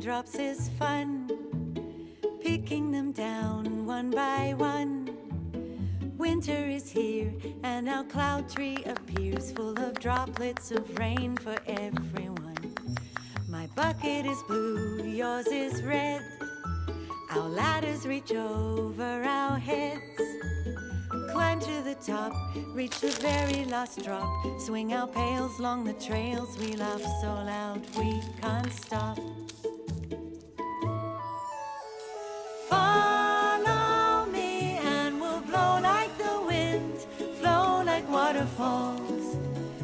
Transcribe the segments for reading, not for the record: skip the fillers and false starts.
raindrops is fun, picking them down one by one. Winter is here and our cloud tree appears, full of droplets of rain for everyone. My bucket is blue, yours is red. Our ladders reach over our heads. Climb to the top, reach the very last drop. Swing our pails along the trails. We laugh so loud we can't stop. Follow me and we'll blow like the wind, flow like waterfalls.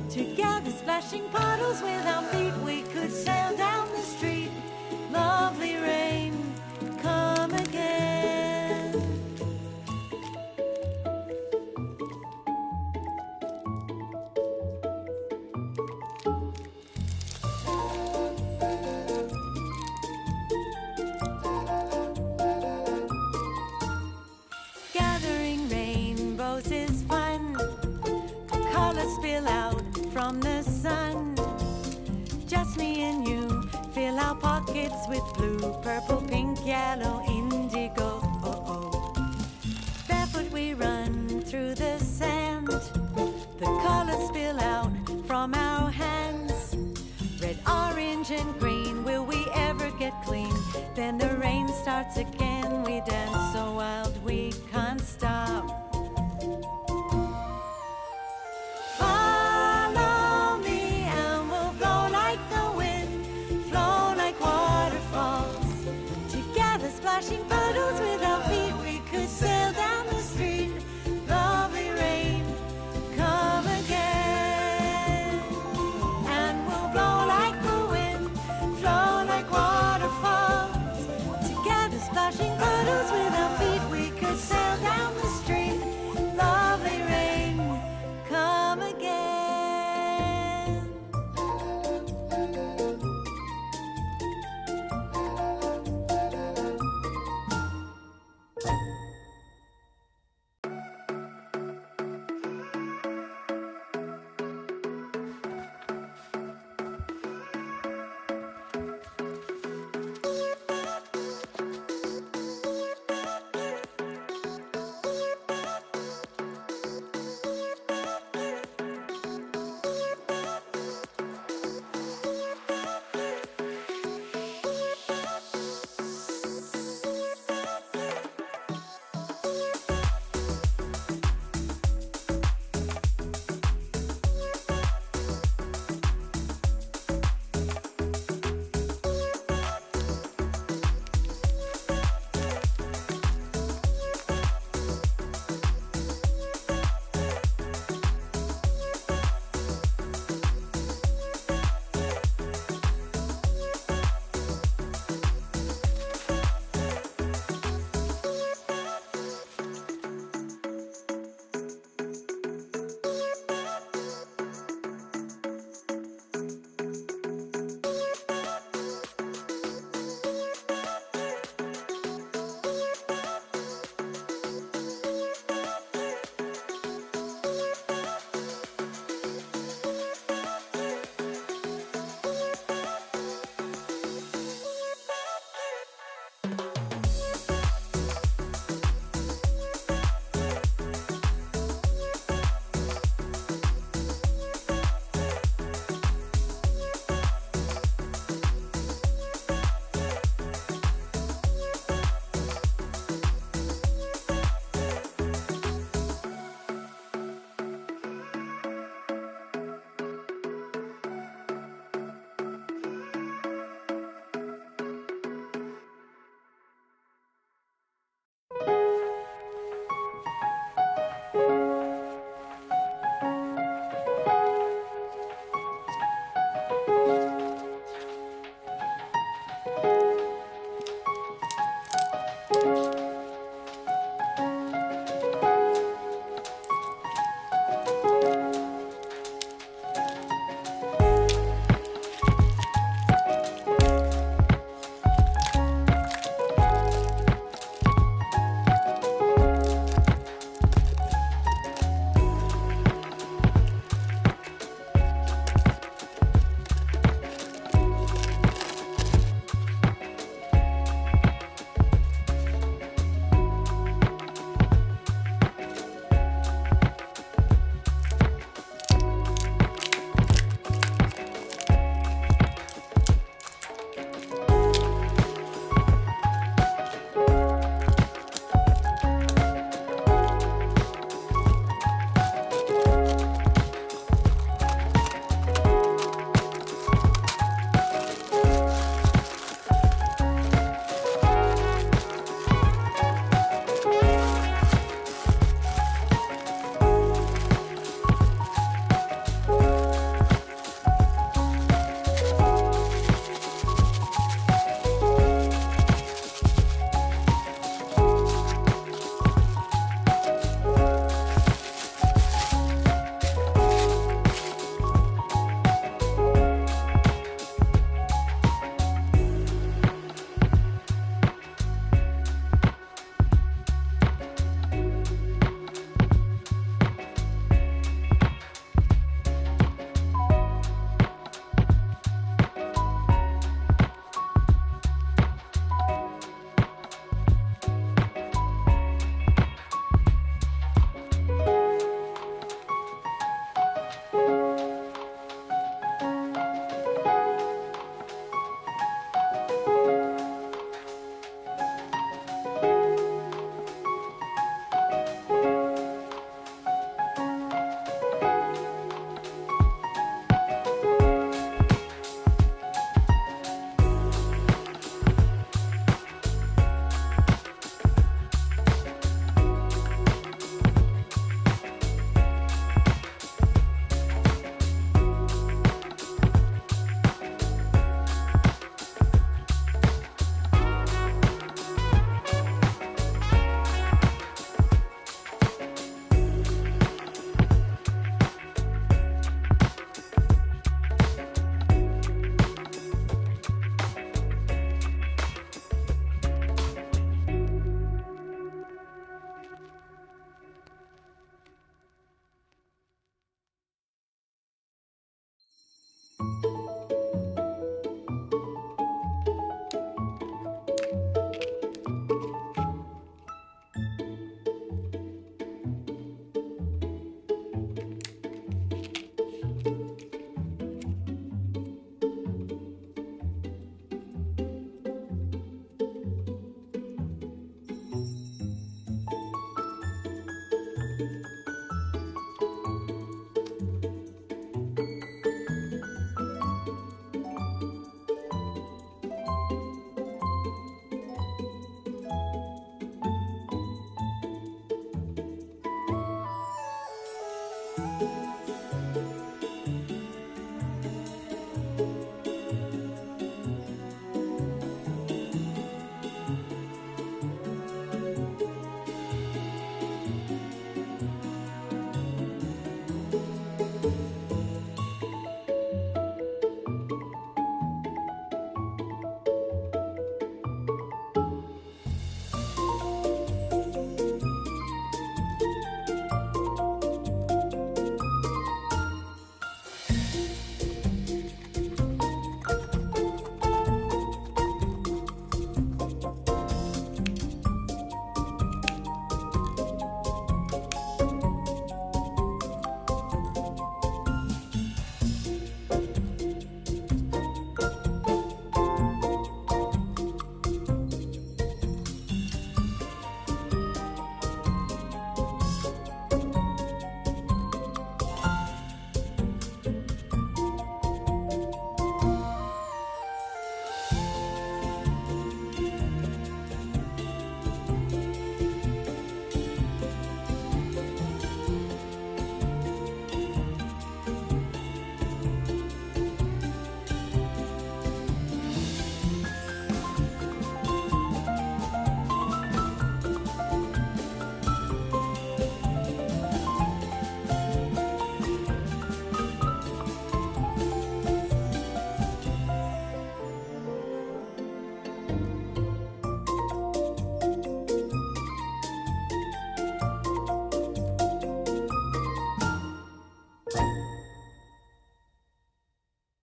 Together splashing puddles with our feet, we could sail down the street. Lovely rain, come again. Gathering rainbows is fun. Colors spill out from the sun. Just me and you, fill our pockets with blue, purple, pink, yellow, indigo.